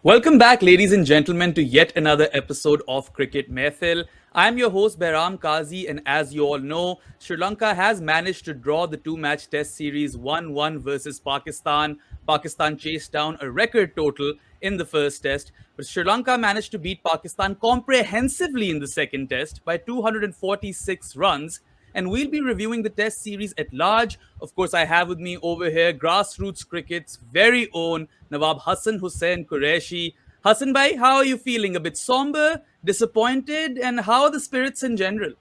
Welcome back, ladies and gentlemen, to yet another episode of Cricket Mehfil. I'm your host, Behram Kazi, and as you all know, Sri Lanka has managed to draw the two-match test series 1-1 versus Pakistan. Pakistan chased down a record total in the first test, but Sri Lanka managed to beat Pakistan comprehensively in the second test by 246 runs, and we'll be reviewing the test series at large. Of course, I have with me over here grassroots cricket's very own Nawab Hassan Hussain Qureshi. Hassan bhai, how are you feeling? A bit somber, disappointed, and how are the spirits in general?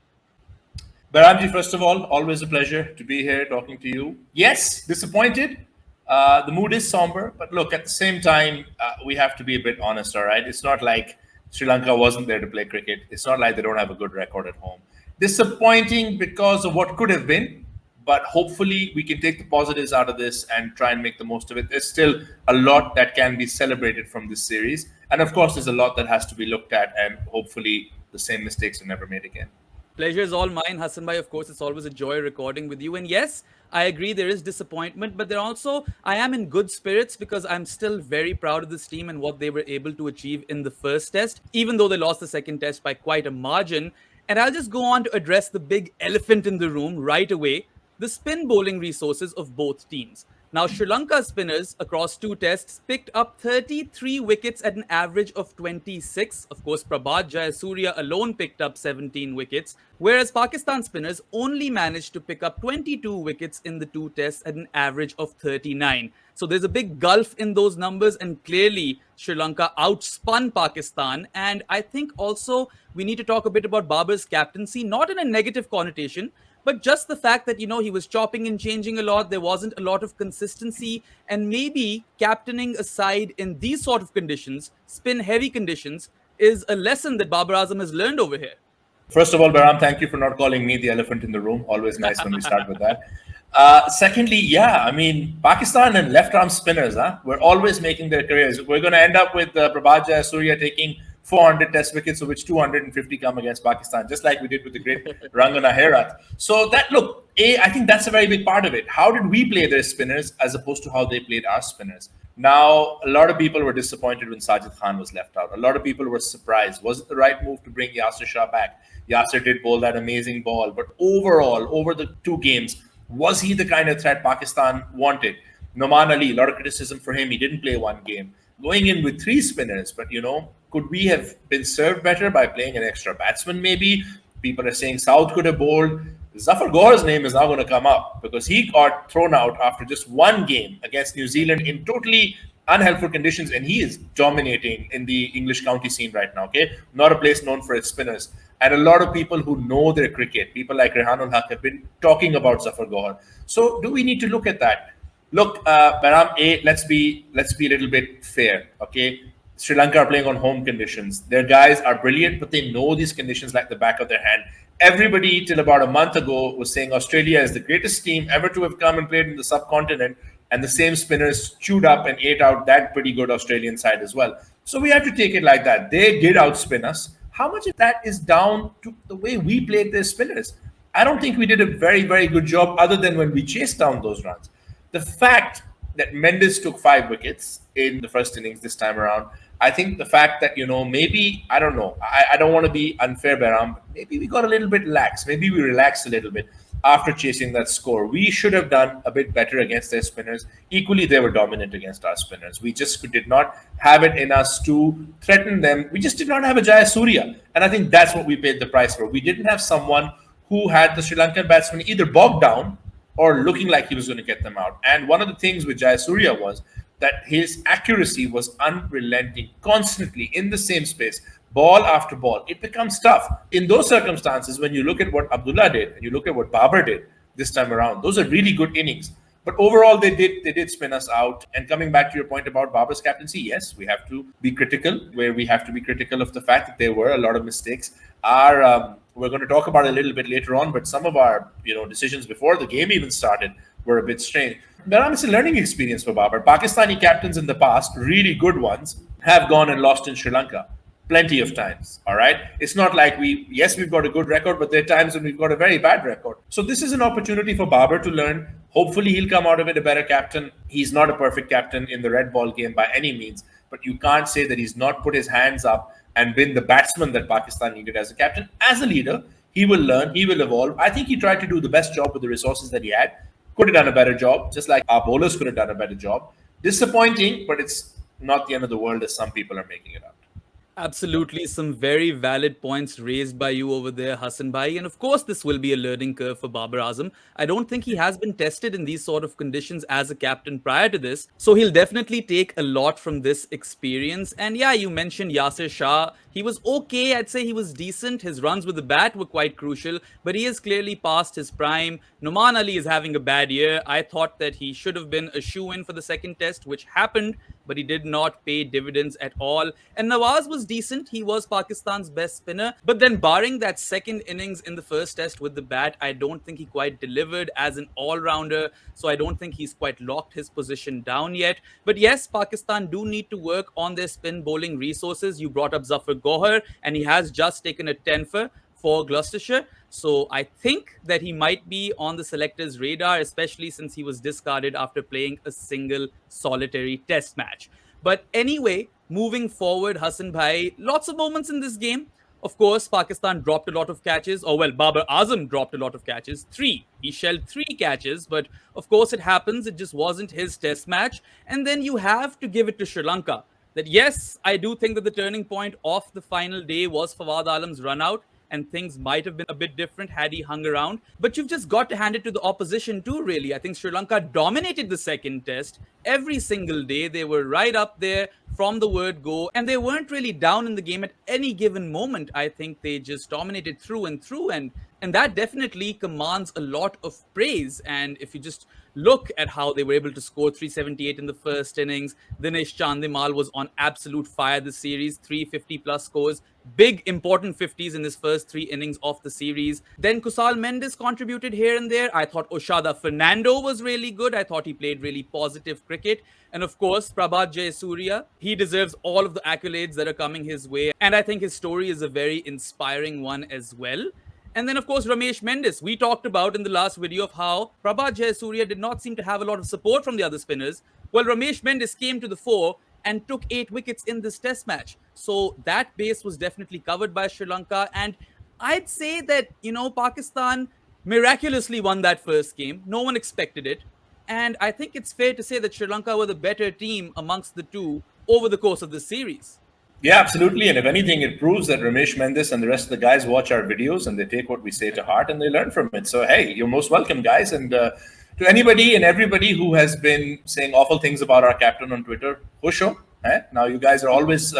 Baramji, first of all, always a pleasure to be here talking to you. Yes, disappointed. The mood is somber, but look, at the same time, we have to be a bit honest, all right? It's not like Sri Lanka wasn't there to play cricket. It's not like they don't have a good record at home. Disappointing because of what could have been, but hopefully we can take the positives out of this and try and make the most of it. There's still a lot that can be celebrated from this series. And of course, there's a lot that has to be looked at, and hopefully the same mistakes are never made again. Pleasure is all mine, Hassan bhai. Of course, it's always a joy recording with you. And yes, I agree there is disappointment, but there also I am in good spirits because I'm still very proud of this team and what they were able to achieve in the first test, even though they lost the second test by quite a margin. And I'll just go on to address the big elephant in the room right away, the spin bowling resources of both teams. Now, Sri Lanka spinners across two tests picked up 33 wickets at an average of 26. Of course, Prabhat Jayasuriya alone picked up 17 wickets, whereas Pakistan spinners only managed to pick up 22 wickets in the two tests at an average of 39. So there's a big gulf in those numbers, and clearly Sri Lanka outspun Pakistan. And I think also we need to talk a bit about Babar's captaincy, not in a negative connotation, but just the fact that, he was chopping and changing a lot, there wasn't a lot of consistency, and maybe captaining a side in these sort of conditions, spin heavy conditions, is a lesson that Babar Azam has learned over here. First of all, Baram, thank you for not calling me the elephant in the room. Always nice when we start with that. Secondly, yeah, I mean, Pakistan and left-arm spinners, we're always making their careers. We're going to end up with Prabhat Jayasuriya taking 400 test wickets, of which 250 come against Pakistan, just like we did with the great Rangana Herat. So I think that's a very big part of it. How did we play their spinners as opposed to how they played our spinners? Now, a lot of people were disappointed when Sajid Khan was left out. A lot of people were surprised. Was it the right move to bring Yasir Shah back? Yasir did bowl that amazing ball, but overall, over the two games, was he the kind of threat Pakistan wanted? Noman Ali, a lot of criticism for him. He didn't play one game. Going in with three spinners, but could we have been served better by playing an extra batsman maybe? People are saying South could have bowled. Zafar Gore's name is now going to come up because he got thrown out after just one game against New Zealand in totally unhelpful conditions, and he is dominating in the English county scene right now. Okay, not a place known for its spinners, and a lot of people who know their cricket, people like Rehanul Haq, have been talking about Zafar Gore. So, do we need to look at that? Look, Baram, let's be a little bit fair. Okay, Sri Lanka are playing on home conditions. Their guys are brilliant, but they know these conditions like the back of their hand. Everybody till about a month ago was saying Australia is the greatest team ever to have come and played in the subcontinent, and the same spinners chewed up and ate out that pretty good Australian side as well. So we have to take it like that. They did outspin us. How much of that is down to the way we played their spinners? I don't think we did a very, very good job other than when we chased down those runs. The fact that Mendes took 5 wickets in the first innings this time around, I think the fact that, maybe, I don't know, I don't want to be unfair, Behram, but maybe we got a little bit lax. Maybe we relaxed a little bit after chasing that score. We should have done a bit better against their spinners. Equally, they were dominant against our spinners. We just did not have it in us to threaten them. We just did not have a Jayasuriya. And I think that's what we paid the price for. We didn't have someone who had the Sri Lankan batsmen either bogged down or looking like he was going to get them out. And one of the things with Jayasuriya was that his accuracy was unrelenting, constantly in the same space, ball after ball. It becomes tough. In those circumstances, when you look at what Abdullah did and you look at what Babar did this time around, those are really good innings. But overall, they did spin us out. And coming back to your point about Babar's captaincy, yes, we have to be critical, where we have to be critical of the fact that there were a lot of mistakes. We're going to talk about it a little bit later on, but some of our decisions before the game even started were a bit strange. But it's a learning experience for Babar. Pakistani captains in the past, really good ones, have gone and lost in Sri Lanka plenty of times. All right. It's not like we've got a good record, but there are times when we've got a very bad record. So this is an opportunity for Babar to learn. Hopefully he'll come out of it a better captain. He's not a perfect captain in the red ball game by any means, but you can't say that he's not put his hands up and been the batsman that Pakistan needed as a captain. As a leader, he will learn, he will evolve. I think he tried to do the best job with the resources that he had. Could have done a better job, just like our bowlers could have done a better job. Disappointing, but it's not the end of the world as some people are making it out. Absolutely, some very valid points raised by you over there, Hassan Bhai. And of course, this will be a learning curve for Babar Azam. I don't think he has been tested in these sort of conditions as a captain prior to this. So he'll definitely take a lot from this experience. And yeah, you mentioned Yasir Shah. He was okay. I'd say he was decent. His runs with the bat were quite crucial, but he is clearly past his prime. Noman Ali is having a bad year. I thought that he should have been a shoe-in for the second test, which happened, but he did not pay dividends at all. And Nawaz was decent. He was Pakistan's best spinner. But then, barring that second innings in the first test with the bat, I don't think he quite delivered as an all-rounder. So I don't think he's quite locked his position down yet. But yes, Pakistan do need to work on their spin bowling resources. You brought up Zafar Gohar, and he has just taken a 10 for Gloucestershire. So I think that he might be on the selector's radar, especially since he was discarded after playing a single solitary test match. But anyway, moving forward, Hassan Bhai, lots of moments in this game. Of course, Pakistan dropped a lot of catches. Or, well, Babar Azam dropped a lot of catches. 3. He shelled 3 catches. But, of course, it happens. It just wasn't his test match. And then you have to give it to Sri Lanka. That, yes, I do think that the turning point of the final day was Fawad Alam's run out. And things might have been a bit different had he hung around. But you've just got to hand it to the opposition too, really. I think Sri Lanka dominated the second test every single day. They were right up there from the word go, and they weren't really down in the game at any given moment. I think they just dominated through and through, and that definitely commands a lot of praise. And if you just look at how they were able to score 378 in the first innings, Dinesh Chandimal was on absolute fire this series, 350 plus scores, big important 50s in his first 3 innings of the series. Then Kusal Mendes contributed here and there. I thought Oshada Fernando was really good. I thought he played really positive cricket. And of course, Prabhat Jayasuriya, he deserves all of the accolades that are coming his way. And I think his story is a very inspiring one as well. And then, of course, Ramesh Mendes. We talked about in the last video of how Prabhat Jayasuriya did not seem to have a lot of support from the other spinners. Well, Ramesh Mendes came to the fore and took 8 wickets in this test match. So that base was definitely covered by Sri Lanka. And I'd say that, Pakistan miraculously won that first game. No one expected it. And I think it's fair to say that Sri Lanka were the better team amongst the two over the course of the series. Yeah, absolutely. And if anything, it proves that Ramesh Mendes and the rest of the guys watch our videos and they take what we say to heart and they learn from it. So, hey, you're most welcome, guys. And to anybody and everybody who has been saying awful things about our captain on Twitter, Husho, now you guys are always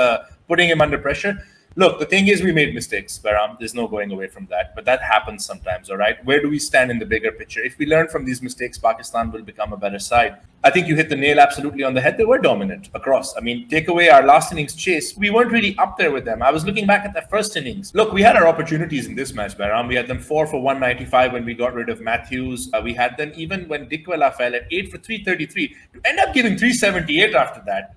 putting him under pressure. Look, the thing is, we made mistakes, Baram. There's no going away from that. But that happens sometimes, all right? Where do we stand in the bigger picture? If we learn from these mistakes, Pakistan will become a better side. I think you hit the nail absolutely on the head. They were dominant across. I mean, take away our last innings chase. We weren't really up there with them. I was looking back at that first innings. Look, we had our opportunities in this match, Baram. We had them 4 for 195 when we got rid of Matthews. We had them even when Dickwella fell at 8 for 333. To end up giving 378 after that,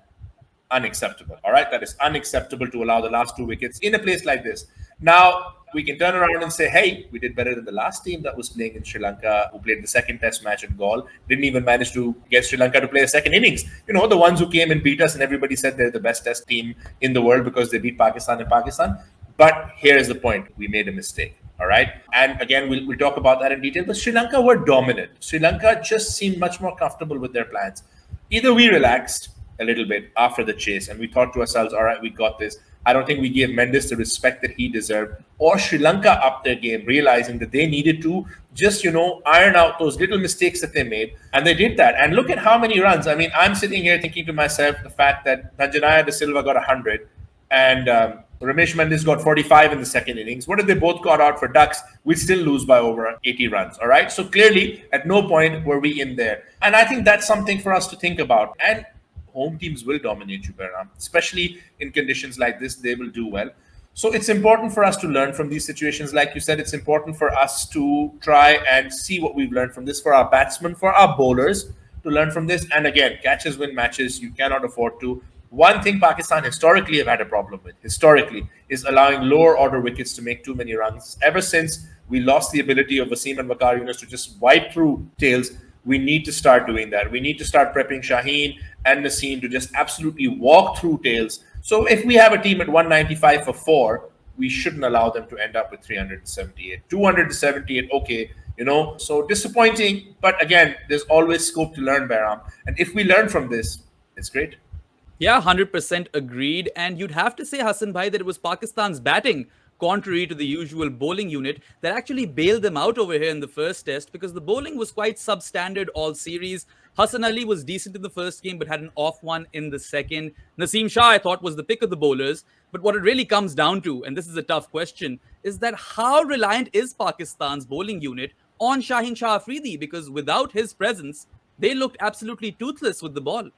unacceptable. All right, that is unacceptable to allow the last 2 wickets in a place like this. Now we can turn around and say, hey, we did better than the last team that was playing in Sri Lanka, who played the second test match in Galle. Didn't even manage to get Sri Lanka to play a second innings. The ones who came and beat us, and everybody said they're the best test team in the world because they beat Pakistan in Pakistan. But here's the point: we made a mistake. All right. And again, we'll talk about that in detail. But Sri Lanka were dominant. Sri Lanka just seemed much more comfortable with their plans. Either we relaxed a little bit after the chase and we thought to ourselves, all right, we got this. I don't think we gave Mendes the respect that he deserved, or Sri Lanka upped their game, realizing that they needed to just, iron out those little mistakes that they made. And they did that. And look at how many runs. I mean, I'm sitting here thinking to myself, the fact that Danjanaya De Silva got 100 and Ramesh Mendes got 45 in the second innings. What if they both got out for ducks? We'd still lose by over 80 runs. All right. So clearly, at no point were we in there. And I think that's something for us to think about. And home teams will dominate you, Baram. Especially in conditions like this, they will do well. So it's important for us to learn from these situations. Like you said, it's important for us to try and see what we've learned from this, for our batsmen, for our bowlers to learn from this. And again, catches win matches. You cannot afford to. One thing Pakistan historically have had a problem with, is allowing lower order wickets to make too many runs. Ever since we lost the ability of Wasim and Waqar Yunus to just wipe through tails, We need to start doing that. We need to start prepping Shaheen and Naseem to just absolutely walk through tails. So if we have a team at 195 for four, we shouldn't allow them to end up with 378. 278, okay, so disappointing. But again, there's always scope to learn, Baram. And if we learn from this, it's great. Yeah, 100% agreed. And you'd have to say, Hassan Bhai, that it was Pakistan's batting, contrary to the usual bowling unit, that actually bailed them out over here in the first test because the bowling was quite substandard all series. Hassan Ali was decent in the first game but had an off one in the second. Naseem Shah, I thought, was the pick of the bowlers. But what it really comes down to, and this is a tough question, is that how reliant is Pakistan's bowling unit on Shaheen Shah Afridi? Because without his presence, they looked absolutely toothless with the ball.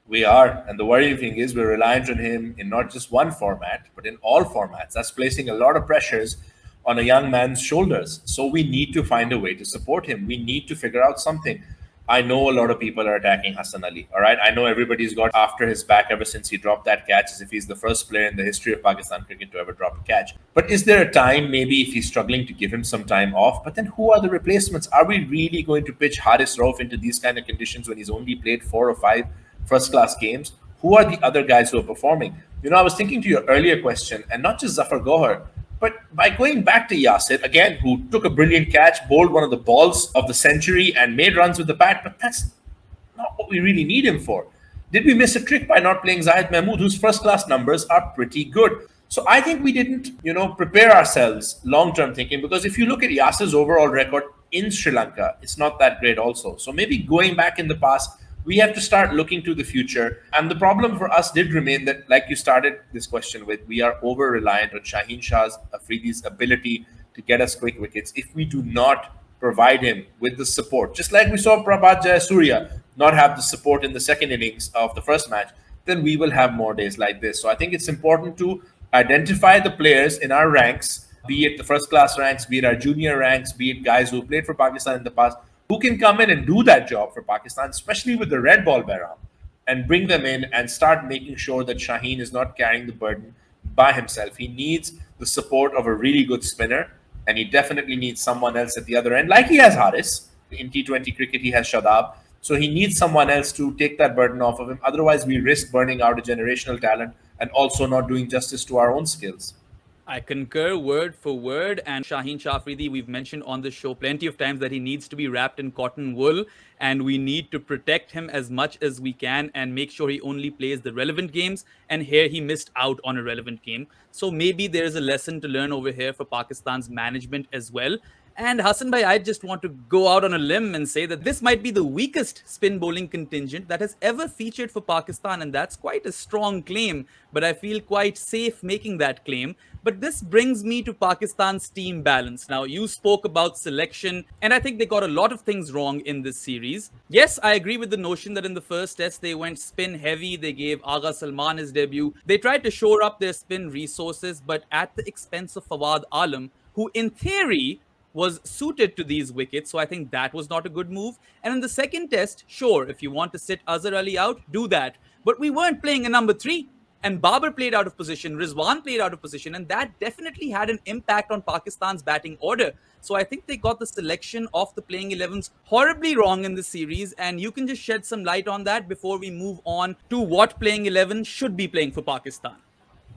We are. And the worrying thing is we're reliant on him in not just one format, but in all formats. That's placing a lot of pressures on a young man's shoulders. So we need to find a way to support him. We need to figure out something. I know a lot of people are attacking Hassan Ali. All right. I know everybody's got after his back ever since he dropped that catch, as if he's the first player in the history of Pakistan cricket to ever drop a catch. But is there a time, maybe, if he's struggling, to give him some time off? But then who are the replacements? Are we really going to pitch Haris Rauf into these kind of conditions when he's only played 4 or 5 first class games? Who are the other guys who are performing? I was thinking to your earlier question, and not just Zafar Gohar, but by going back to Yasir, again, who took a brilliant catch, bowled one of the balls of the century, and made runs with the bat, but that's not what we really need him for. Did we miss a trick by not playing Zahid Mahmood, whose first class numbers are pretty good? So I think we didn't, prepare ourselves long-term thinking, because if you look at Yasir's overall record in Sri Lanka, it's not that great also. So maybe going back in the past, we have to start looking to the future. And the problem for us did remain that, like you started this question with, we are over-reliant on Shaheen Shah's Afridi's ability to get us quick wickets. If we do not provide him with the support, just like we saw Prabhat Jayasuriya not have the support in the second innings of the first match, then we will have more days like this. So I think it's important to identify the players in our ranks, be it the first class ranks, be it our junior ranks, be it guys who played for Pakistan in the past, who can come in and do that job for Pakistan, especially with the red ball, Bahram, and bring them in and start making sure that Shaheen is not carrying the burden by himself. He needs the support of a really good spinner, and he definitely needs someone else at the other end, like he has Haris. In T20 cricket, he has Shadab. So he needs someone else to take that burden off of him. Otherwise, we risk burning out a generational talent and also not doing justice to our own skills. I concur word for word. And Shaheen Shah Afridi, we've mentioned on the show plenty of times that he needs to be wrapped in cotton wool, and we need to protect him as much as we can and make sure he only plays the relevant games. And here he missed out on a relevant game. So maybe there's a lesson to learn over here for Pakistan's management as well. And Hassan Bhai, I just want to go out on a limb and say that this might be the weakest spin bowling contingent that has ever featured for Pakistan. And that's quite a strong claim, but I feel quite safe making that claim. But this brings me to Pakistan's team balance. Now, you spoke about selection, and I think they got a lot of things wrong in this series. Yes, I agree with the notion that in the first test, they went spin heavy. They gave Agha Salman his debut. They tried to shore up their spin resources, but at the expense of Fawad Alam, who in theory was suited to these wickets. So I think that was not a good move. And in the second test, sure, if you want to sit Azhar Ali out, do that. But we weren't playing a number 3. And Babar played out of position, Rizwan played out of position, and that definitely had an impact on Pakistan's batting order. So I think they got the selection of the playing 11s horribly wrong in this series, and you can just shed some light on that before we move on to what playing 11 should be playing for Pakistan.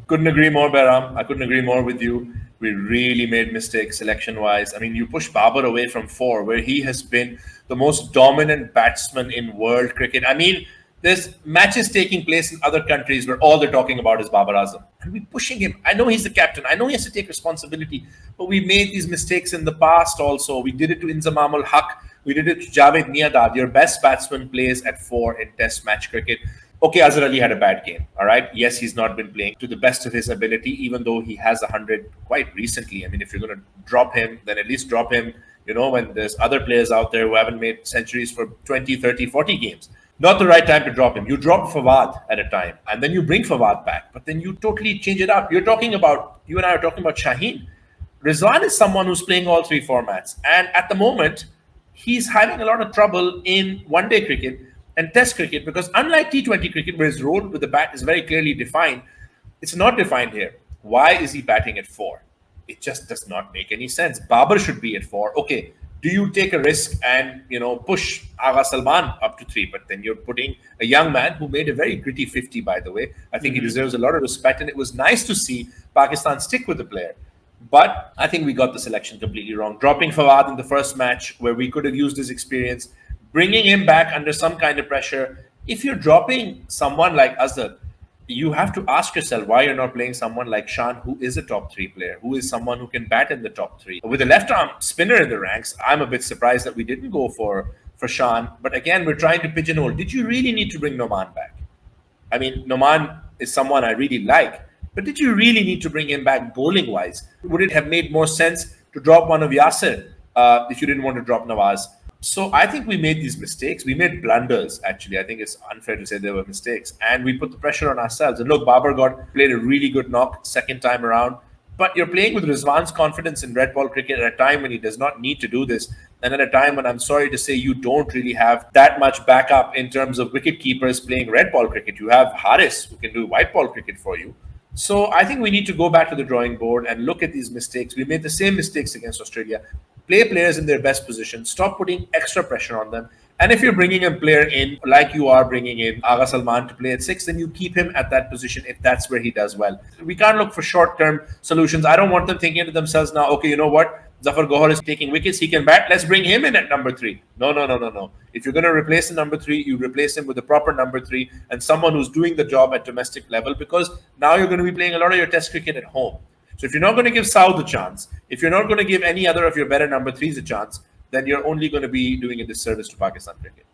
Couldn't agree more, Bahram. I couldn't agree more with you. We really made mistakes selection-wise. I mean, you push Babar away from 4, where he has been the most dominant batsman in world cricket. I mean, there's matches taking place in other countries where all they're talking about is Babar Azam. And we're pushing him. I know he's the captain. I know he has to take responsibility. But we made these mistakes in the past also. We did it to Inzamam ul Haq. We did it to Javed Miandad. Your best batsman plays at 4 in Test match cricket. Okay, Azhar Ali had a bad game. All right. Yes, he's not been playing to the best of his ability, even though he has 100 quite recently. I mean, if you're going to drop him, then at least drop him, when there's other players out there who haven't made centuries for 20, 30, 40 games. Not the right time to drop him. You drop Fawad at a time, and then you bring Fawad back, but then you totally change it up. You and I are talking about Shaheen. Rizwan is someone who's playing all 3 formats. And at the moment, he's having a lot of trouble in one-day cricket and Test cricket, because unlike T20 cricket, where his role with the bat is very clearly defined, it's not defined here. Why is he batting at 4? It just does not make any sense. Babar should be at 4. Okay, Do you take a risk and push Agha Salman up to 3? But then you're putting a young man who made a very gritty 50, by the way. I think he deserves a lot of respect, and it was nice to see Pakistan stick with the player. But I think we got the selection completely wrong. Dropping Fawad in the first match where we could have used his experience, bringing him back under some kind of pressure. If you're dropping someone like Azhar, you have to ask yourself why you're not playing someone like Shan, who is a top 3 player, who is someone who can bat in the top 3. With a left arm spinner in the ranks, I'm a bit surprised that we didn't go for Shan. But again, we're trying to pigeonhole. Did you really need to bring Noman back? I mean, Noman is someone I really like, but did you really need to bring him back bowling wise? Would it have made more sense to drop one of Yasir if you didn't want to drop Nawaz? So I think we made these mistakes. We made blunders, actually. I think it's unfair to say there were mistakes. And we put the pressure on ourselves. And look, Babar played a really good knock second time around. But you're playing with Rizwan's confidence in red ball cricket at a time when he does not need to do this. And at a time when I'm sorry to say you don't really have that much backup in terms of wicket keepers playing red ball cricket. You have Haris who can do white ball cricket for you. So I think we need to go back to the drawing board and look at these mistakes. We made the same mistakes against Australia. Play players in their best position. Stop putting extra pressure on them. And if you're bringing a player in, like you are bringing in Agha Salman to play at 6, then you keep him at that position if that's where he does well. We can't look for short-term solutions. I don't want them thinking to themselves now, okay, you know what? Zafar Gohar is taking wickets. He can bat. Let's bring him in at number 3. No. If you're going to replace the number 3, you replace him with a proper number 3 and someone who's doing the job at domestic level, because now you're going to be playing a lot of your test cricket at home. So if you're not going to give Saud a chance, if you're not going to give any other of your better number 3s a chance, then you're only going to be doing a disservice to Pakistan cricket.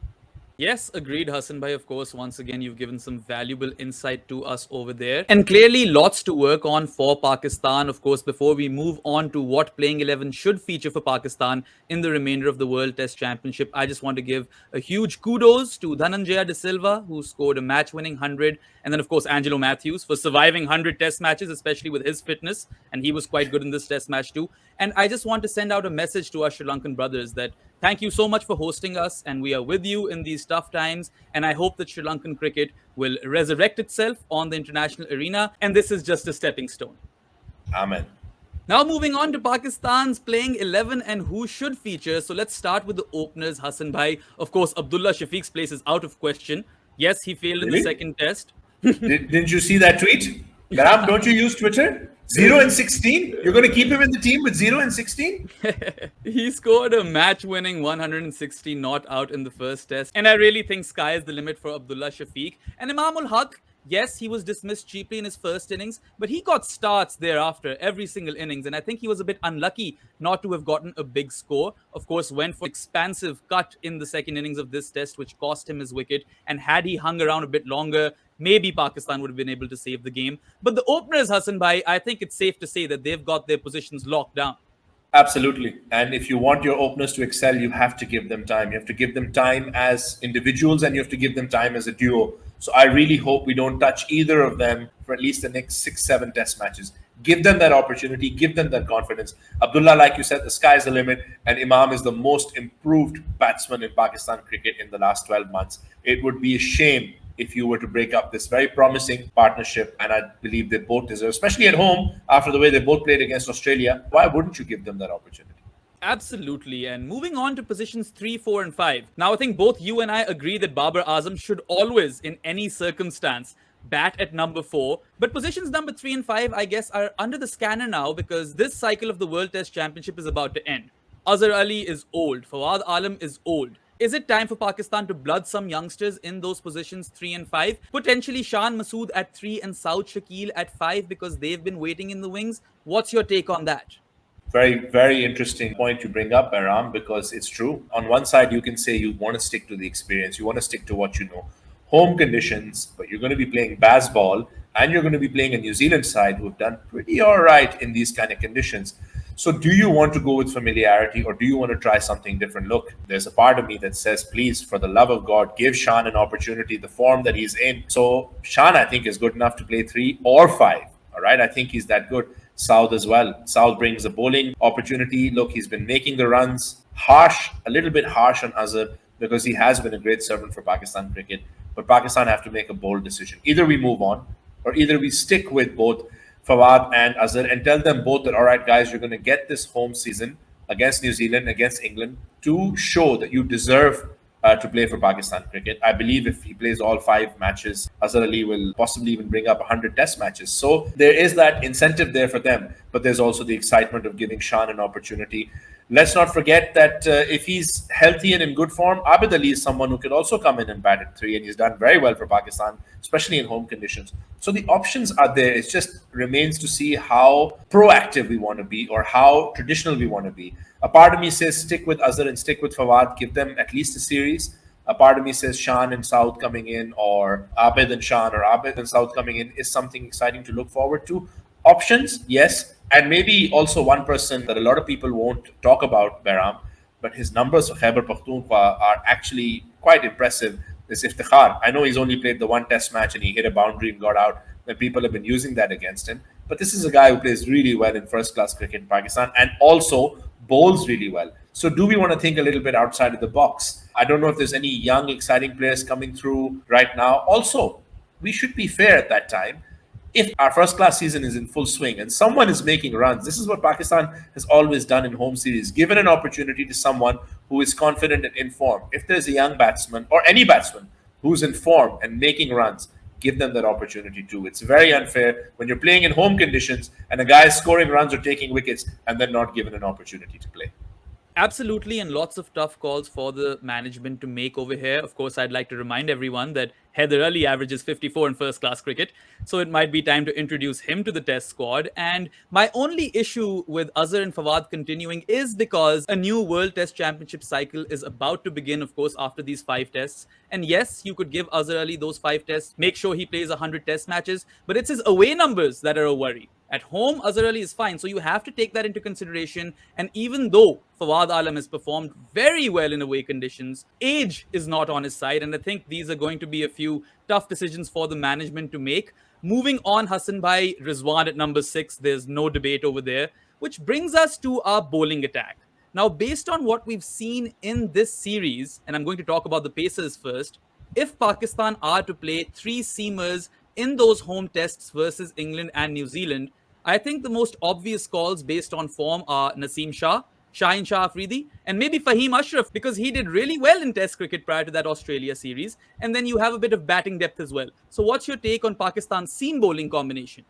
Yes, agreed, Hassan Bhai. Of course, once again, you've given some valuable insight to us over there. And clearly, lots to work on for Pakistan. Of course, before we move on to what playing 11 should feature for Pakistan in the remainder of the World Test Championship, I just want to give a huge kudos to Dhananjaya De Silva, who scored a match-winning 100. And then, of course, Angelo Matthews for surviving 100 Test matches, especially with his fitness. And he was quite good in this Test match too. And I just want to send out a message to our Sri Lankan brothers that thank you so much for hosting us, and we are with you in these tough times. And I hope that Sri Lankan cricket will resurrect itself on the international arena. And this is just a stepping stone. Amen. Now moving on to Pakistan's playing 11 and who should feature. So let's start with the openers, Hassan Bhai. Of course, Abdullah Shafiq's place is out of question. Yes, he failed in the second test. Didn't you see that tweet? Garam, don't you use Twitter? 0 and 16? You're going to keep him in the team with 0 and 16? He scored a match-winning 160 not out in the first test. And I really think sky is the limit for Abdullah Shafiq. And Imam ul Haq, yes, he was dismissed cheaply in his first innings, but he got starts thereafter every single innings. And I think he was a bit unlucky not to have gotten a big score. Of course, went for expansive cut in the second innings of this test, which cost him his wicket. And had he hung around a bit longer, maybe Pakistan would have been able to save the game. But the openers, Hassan Bhai, I think it's safe to say that they've got their positions locked down. Absolutely. And if you want your openers to excel, you have to give them time. You have to give them time as individuals and you have to give them time as a duo. So I really hope we don't touch either of them for at least the next 6-7 test matches. Give them that opportunity, give them that confidence. Abdullah, like you said, the sky's the limit, and Imam is the most improved batsman in Pakistan cricket in the last 12 months. It would be a shame if you were to break up this very promising partnership, and I believe they both deserve, especially at home, after the way they both played against Australia. Why wouldn't you give them that opportunity? Absolutely. And moving on to positions 3, 4, and 5. Now, I think both you and I agree that Babar Azam should always, in any circumstance, bat at number 4. But positions number 3 and 5, I guess, are under the scanner now because this cycle of the World Test Championship is about to end. Azhar Ali is old. Fawad Alam is old. Is it time for Pakistan to blood some youngsters in those positions 3 and 5? Potentially Shan Masood at 3 and Saud Shakil at 5 because they've been waiting in the wings. What's your take on that? Very, very interesting point you bring up, Aram, because it's true. On one side, you can say you want to stick to the experience, you want to stick to what you know. Home conditions, but you're going to be playing baseball and you're going to be playing a New Zealand side who have done pretty all right in these kind of conditions. So do you want to go with familiarity or do you want to try something different? Look, there's a part of me that says, please, for the love of God, give Shan an opportunity, the form that he's in. So Shan, I think, is good enough to play 3 or 5. All right, I think he's that good. Saud as well. Saud brings a bowling opportunity. Look, he's been making the runs. Harsh, a little bit harsh on Azhar because he has been a great servant for Pakistan cricket. But Pakistan have to make a bold decision. Either we move on or either we stick with both Fawad and Azhar and tell them both that, all right, guys, you're going to get this home season, against New Zealand, against England, to show that you deserve to play for Pakistan cricket. I believe if he plays all 5 matches, Azhar Ali will possibly even bring up 100 test matches. So there is that incentive there for them, but there's also the excitement of giving Shan an opportunity. Let's not forget that if he's healthy and in good form, Abid Ali is someone who could also come in and bat at 3, and he's done very well for Pakistan, especially in home conditions. So the options are there. It just remains to see how proactive we want to be or how traditional we want to be. A part of me says stick with Azhar and stick with Fawad, give them at least a series. A part of me says Shan and South coming in, or Abid and Shan, or Abid and South coming in is something exciting to look forward to. Options, yes. And maybe also one person that a lot of people won't talk about, Behram, but his numbers for Khyber Pakhtunkhwa are actually quite impressive. Is Iftikhar. I know he's only played the one test match and he hit a boundary and got out, and people have been using that against him. But this is a guy who plays really well in first class cricket in Pakistan and also bowls really well. So do we want to think a little bit outside of the box? I don't know if there's any young, exciting players coming through right now. Also, we should be fair at that time. If our first class season is in full swing and someone is making runs, this is what Pakistan has always done in home series, given an opportunity to someone who is confident and in form. If there's a young batsman or any batsman who's in form and making runs, give them that opportunity too. It's very unfair when you're playing in home conditions and a guy is scoring runs or taking wickets and then not given an opportunity to play. Absolutely, and lots of tough calls for the management to make over here. Of course, I'd like to remind everyone that Heather Ali averages 54 in first class cricket, so it might be time to introduce him to the test squad. And my only issue with Azhar and Fawad continuing is because a new World Test Championship cycle is about to begin, of course, after these 5 tests. And yes, you could give Azhar Ali those 5 tests, make sure he plays 100 test matches, but it's his away numbers that are a worry. At home, Azhar Ali is fine. So you have to take that into consideration. And even though Fawad Alam has performed very well in away conditions, age is not on his side. And I think these are going to be a few tough decisions for the management to make. Moving on, Hassan Bhai, Rizwan at number 6. There's no debate over there, which brings us to our bowling attack. Now, based on what we've seen in this series, and I'm going to talk about the Pacers first, if Pakistan are to play 3 seamers in those home tests versus England and New Zealand, I think the most obvious calls based on form are Naseem Shah, Shaheen Shah Afridi, and maybe Fahim Ashraf, because he did really well in Test cricket prior to that Australia series. And then you have a bit of batting depth as well. So, what's your take on Pakistan's seam bowling combination?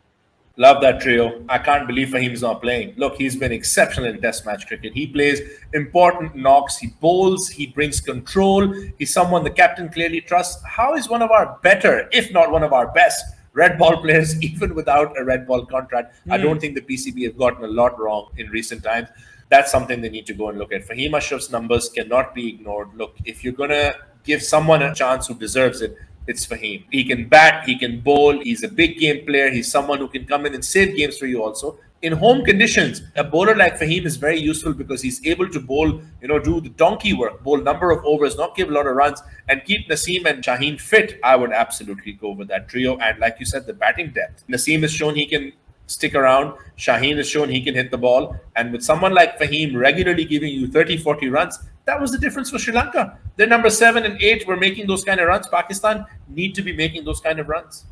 Love that trio. I can't believe Fahim's not playing. Look, he's been exceptional in Test match cricket. He plays important knocks, he bowls, he brings control. He's someone the captain clearly trusts. How is one of our better, if not one of our best, red ball players, even without a red ball contract? I don't think the PCB have gotten a lot wrong in recent times. That's something they need to go and look at. Fahim Ashraf's numbers cannot be ignored. Look, if you're going to give someone a chance who deserves it, it's Fahim. He can bat, he can bowl, he's a big game player, he's someone who can come in and save games for you also. In home conditions, a bowler like Fahim is very useful because he's able to bowl, do the donkey work, bowl number of overs, not give a lot of runs, and keep Naseem and Shaheen fit. I would absolutely go with that trio. And like you said, the batting depth. Naseem has shown he can stick around. Shaheen has shown he can hit the ball. And with someone like Fahim regularly giving you 30, 40 runs, that was the difference for Sri Lanka. Their number 7 and 8 were making those kind of runs. Pakistan need to be making those kind of runs.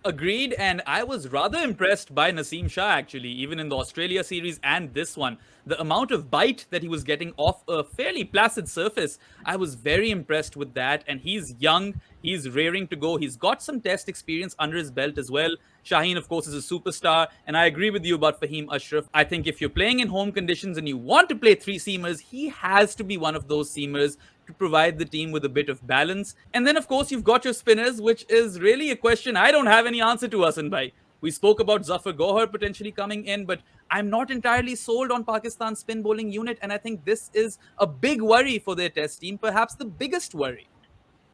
Agreed, and I was rather impressed by Naseem Shah actually, even in the Australia series and this one. The amount of bite that he was getting off a fairly placid surface, I was very impressed with that. And he's young, he's raring to go. He's got some test experience under his belt as well. Shaheen, of course, is a superstar, and I agree with you about Fahim Ashraf. I think if you're playing in home conditions and you want to play 3 seamers, he has to be one of those seamers to provide the team with a bit of balance. And then, of course, you've got your spinners, which is really a question I don't have any answer to, Hassan Bhai. We spoke about Zafar Gohar potentially coming in, but I'm not entirely sold on Pakistan's spin bowling unit, and I think this is a big worry for their test team, perhaps the biggest worry.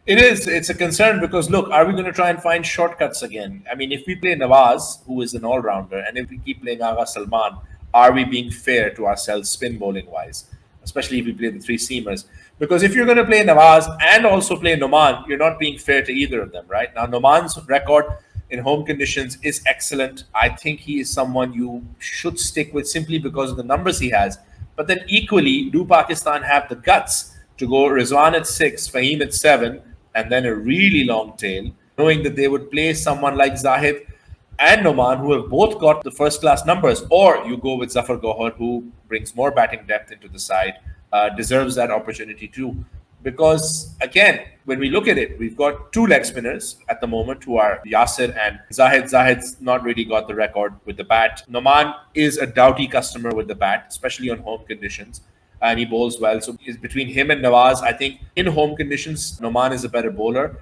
It is. It's a concern because, look, are we going to try and find shortcuts again? I mean, if we play Nawaz, who is an all-rounder, and if we keep playing Agha Salman, are we being fair to ourselves spin bowling-wise? Especially if we play the 3 seamers. Because if you're going to play Nawaz and also play Noman, you're not being fair to either of them, right? Now, Noman's record in home conditions is excellent. I think he is someone you should stick with simply because of the numbers he has. But then equally, do Pakistan have the guts to go Rizwan at 6, Fahim at 7, and then a really long tail, knowing that they would play someone like Zahid? and Noman, who have both got the first class numbers, or you go with Zafar Gohar, who brings more batting depth into the side, deserves that opportunity too. Because again, when we look at it, we've got two leg spinners at the moment who are Yasir and Zahid. Zahid's not really got the record with the bat. Noman is a doughty customer with the bat, especially on home conditions, and he bowls well. So it's between him and Nawaz. I think in home conditions, Noman is a better bowler.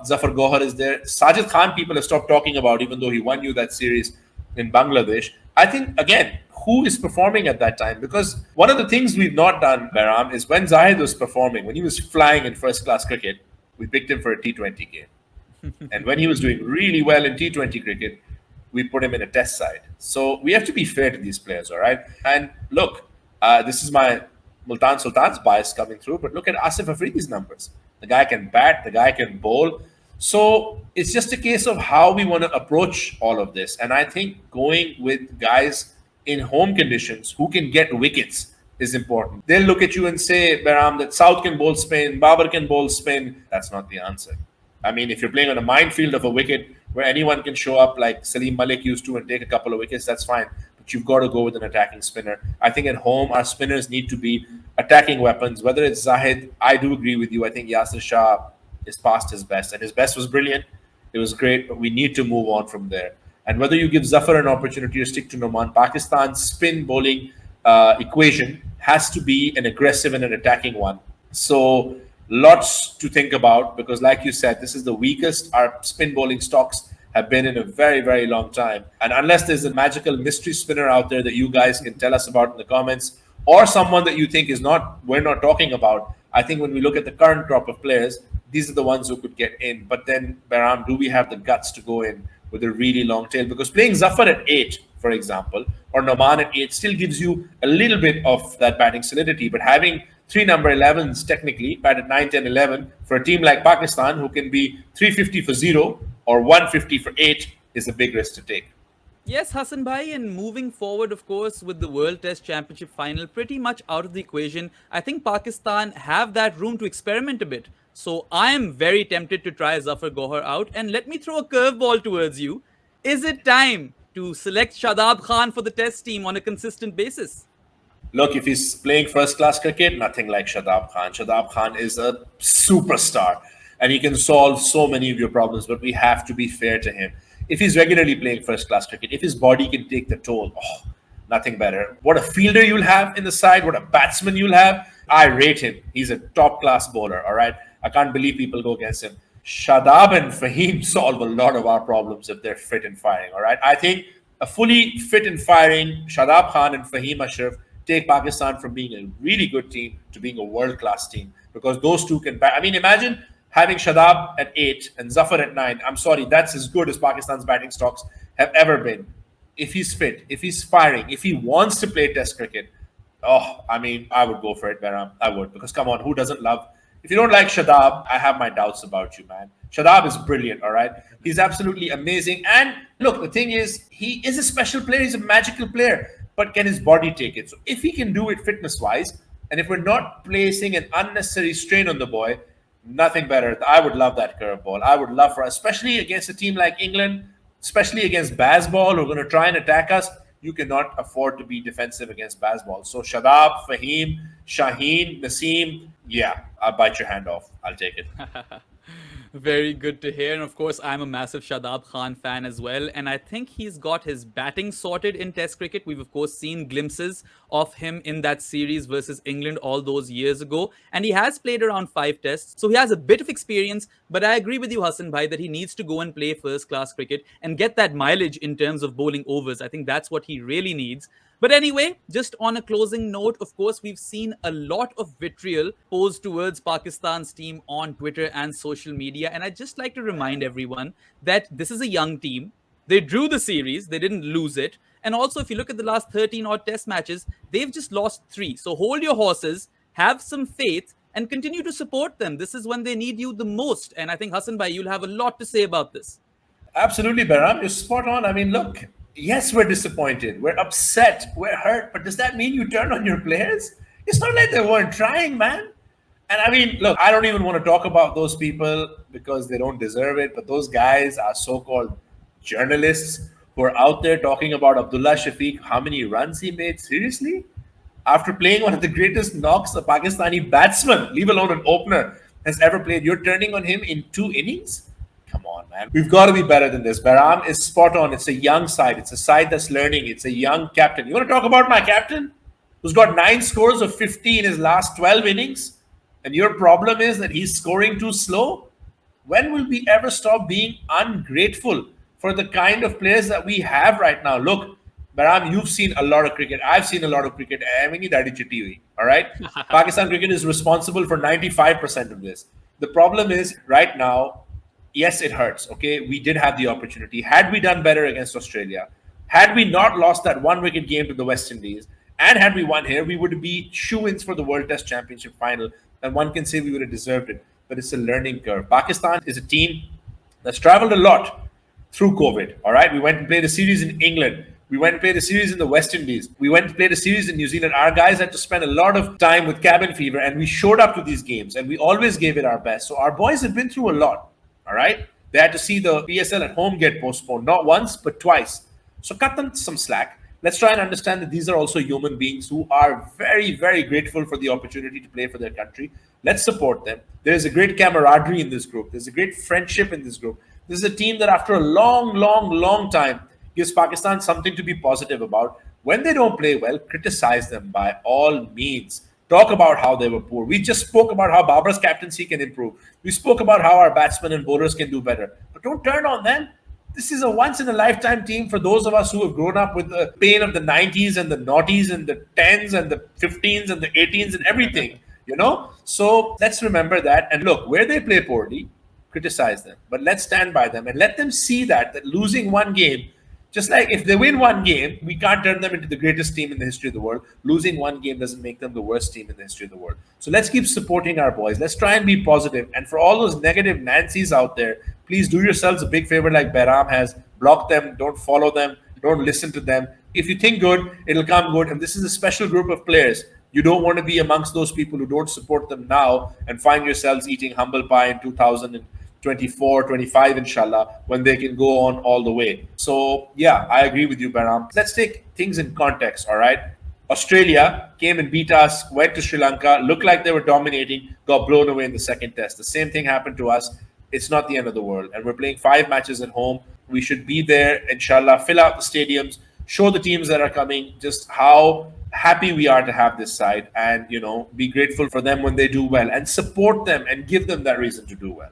Zafar Gohar is there. Sajid Khan, people have stopped talking about, even though he won you that series in Bangladesh. I think, again, who is performing at that time? Because one of the things we've not done, Baram, is when Zahid was performing, when he was flying in first class cricket, we picked him for a T20 game. And when he was doing really well in T20 cricket, we put him in a test side. So we have to be fair to these players, all right? And look, this is my Multan Sultan's bias coming through, but look at Asif Afridi's numbers. The guy can bat, the guy can bowl. So it's just a case of how we want to approach all of this. And I think going with guys in home conditions who can get wickets is important. They'll look at you and say, Baram, that South can bowl spin, Babar can bowl spin. That's not the answer. I mean, if you're playing on a minefield of a wicket where anyone can show up like Salim Malik used to and take a couple of wickets, that's fine. But you've got to go with an attacking spinner. I think at home, our spinners need to be attacking weapons. Whether it's Zahid, I do agree with you. I think Yasir Shah is past his best, and his best was brilliant. It was great, but we need to move on from there. And whether you give Zafar an opportunity to stick to Noman, Pakistan's spin bowling equation has to be an aggressive and an attacking one. So lots to think about because, like you said, this is the weakest our spin bowling stocks have been in a very, very long time. And unless there's a magical mystery spinner out there that you guys can tell us about in the comments, or someone that you think is not we're not talking about, I think when we look at the current crop of players, these are the ones who could get in. But then, Baram, do we have the guts to go in with a really long tail? Because playing Zafar at 8, for example, or Noman at 8 still gives you a little bit of that batting solidity. But having three number 11s technically, bat at 9, 10, 11, for a team like Pakistan who can be 350 for 0 or 150 for 8 is a big risk to take. Yes, Hassan Bhai, and moving forward, of course, with the World Test Championship final pretty much out of the equation, I think Pakistan have that room to experiment a bit. So I am very tempted to try Zafar Gohar out. And let me throw a curveball towards you. Is it time to select Shadab Khan for the Test team on a consistent basis? Look, if he's playing first class cricket, nothing like Shadab Khan. Shadab Khan is a superstar and he can solve so many of your problems, but we have to be fair to him. If he's regularly playing first class cricket, if his body can take the toll, nothing better. What a fielder you'll have in the side, what a batsman you'll have. I rate him. He's a top class bowler, all right? I can't believe people go against him. Shadab and Fahim solve a lot of our problems if they're fit and firing, all right? I think a fully fit and firing Shadab Khan and Fahim Ashraf take Pakistan from being a really good team to being a world-class team because those two can bat. I mean, imagine having Shadab at 8 and Zafar at 9. I'm sorry, that's as good as Pakistan's batting stocks have ever been. If he's fit, if he's firing, if he wants to play Test cricket, I mean, I would go for it, Baram. I would because come on, who doesn't love? If you don't like Shadab, I have my doubts about you, man. Shadab is brilliant, all right? He's absolutely amazing. And look, the thing is, he is a special player. He's a magical player. But can his body take it? So if he can do it fitness-wise, and if we're not placing an unnecessary strain on the boy, nothing better. I would love that curveball. I would love for, especially against a team like England, especially against Bazball, who are going to try and attack us. You cannot afford to be defensive against Bazball. So Shadab, Fahim, Shaheen, Naseem, yeah, I'll bite your hand off. I'll take it. Very good to hear. And of course, I'm a massive Shadab Khan fan as well. And I think he's got his batting sorted in Test cricket. We've, of course, seen glimpses of him in that series versus England all those years ago. And he has played around 5 tests. So he has a bit of experience. But I agree with you, Hassan Bhai, that he needs to go and play first class cricket and get that mileage in terms of bowling overs. I think that's what he really needs. But anyway, just on a closing note, of course, we've seen a lot of vitriol posed towards Pakistan's team on Twitter and social media. And I'd just like to remind everyone that this is a young team. They drew the series, they didn't lose it. And also, if you look at the last 13 odd test matches, they've just lost 3. So hold your horses, have some faith, and continue to support them. This is when they need you the most. And I think, Hassan Bhai, you'll have a lot to say about this. Absolutely, Baram. You're spot on. I mean, look, yes, we're disappointed. We're upset. We're hurt. But does that mean you turn on your players? It's not like they weren't trying, man. And I mean, look, I don't even want to talk about those people because they don't deserve it. But those guys are so-called journalists who are out there talking about Abdullah Shafiq, how many runs he made. Seriously? After playing one of the greatest knocks a Pakistani batsman, leave alone an opener, has ever played, you're turning on him in 2 innings? Come on, man. We've got to be better than this. Bahram is spot on. It's a young side. It's a side that's learning. It's a young captain. You want to talk about my captain, who's got 9 scores of 50 in his last 12 innings? And your problem is that he's scoring too slow? When will we ever stop being ungrateful for the kind of players that we have right now? Look, Baram, you've seen a lot of cricket. I've seen a lot of cricket. All right? Pakistan cricket is responsible for 95% of this. The problem is right now, yes, it hurts. Okay, we did have the opportunity. Had we done better against Australia, had we not lost that 1 wicket game to the West Indies, and had we won here, we would be shoo-ins for the World Test Championship final. And one can say we would have deserved it. But it's a learning curve. Pakistan is a team that's traveled a lot through COVID. All right, we went and played a series in England. We went and played a series in the West Indies. We went and played a series in New Zealand. Our guys had to spend a lot of time with cabin fever, and we showed up to these games, and we always gave it our best. So our boys have been through a lot. All right, they had to see the PSL at home get postponed, not once but twice. So cut them some slack. Let's try and understand that these are also human beings who are very, very grateful for the opportunity to play for their country. Let's support them. There's a great camaraderie in this group. There's a great friendship in this group. This is a team that after a long, long, long time gives Pakistan something to be positive about. When they don't play well, criticize them by all means. Talk about how they were poor. We just spoke about how Babar's captaincy can improve. We spoke about how our batsmen and bowlers can do better. But don't turn on them. This is a once-in-a-lifetime team for those of us who have grown up with the pain of the 90s and the noughties and the 10s and the 15s and the 18s and everything, you know? So let's remember that. And look, where they play poorly, criticize them. But let's stand by them and let them see that losing one game, just like if they win one game, we can't turn them into the greatest team in the history of the world. Losing one game doesn't make them the worst team in the history of the world. So let's keep supporting our boys. Let's try and be positive. And for all those negative Nancy's out there, please do yourselves a big favor like Bahram has. Block them. Don't follow them. Don't listen to them. If you think good, it'll come good. And this is a special group of players. You don't want to be amongst those people who don't support them now and find yourselves eating humble pie in 2024, 25, inshallah, when they can go on all the way. So, yeah, I agree with you, Bahram. Let's take things in context, all right? Australia came and beat us, went to Sri Lanka, looked like they were dominating, got blown away in the second test. The same thing happened to us. It's not the end of the world. And we're playing 5 matches at home. We should be there, inshallah, fill out the stadiums, show the teams that are coming just how happy we are to have this side and, you know, be grateful for them when they do well and support them and give them that reason to do well.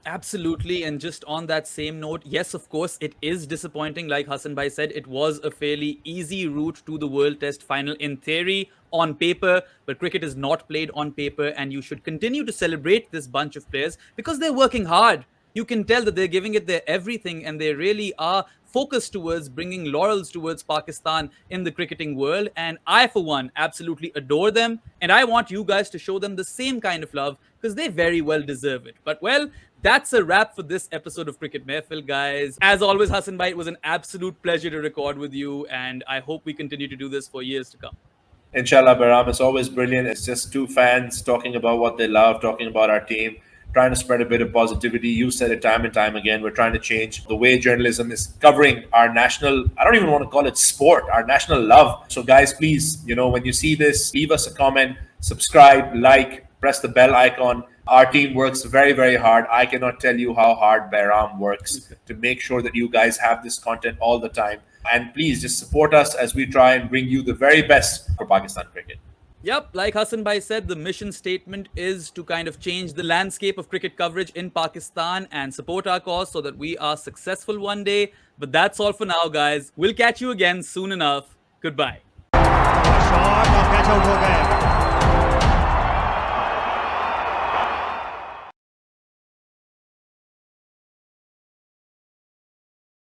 Absolutely. And just on that same note, yes, of course, it is disappointing. Like Hassan Bhai said, it was a fairly easy route to the World Test final in theory, on paper, but cricket is not played on paper. And you should continue to celebrate this bunch of players because they're working hard. You can tell that they're giving it their everything and they really are focused towards bringing laurels towards Pakistan in the cricketing world. And I, for one, absolutely adore them. And I want you guys to show them the same kind of love because they very well deserve it. But well, that's a wrap for this episode of Cricket Mehfil, guys. As always, Hassan Bhai, it was an absolute pleasure to record with you. And I hope we continue to do this for years to come. Inshallah, Bahram, it's always brilliant. It's just two fans talking about what they love, talking about our team, trying to spread a bit of positivity. You said it time and time again. We're trying to change the way journalism is covering our national, I don't even want to call it sport, our national love. So guys, please, you know, when you see this, leave us a comment, subscribe, like, press the bell icon. Our team works very, very hard. I cannot tell you how hard Bahram works to make sure that you guys have this content all the time. And please just support us as we try and bring you the very best for Pakistan cricket. Yep, like Hassan Bhai said, the mission statement is to kind of change the landscape of cricket coverage in Pakistan and support our cause so that we are successful one day. But that's all for now, guys. We'll catch you again soon enough. Goodbye. Shot और catch out हो गए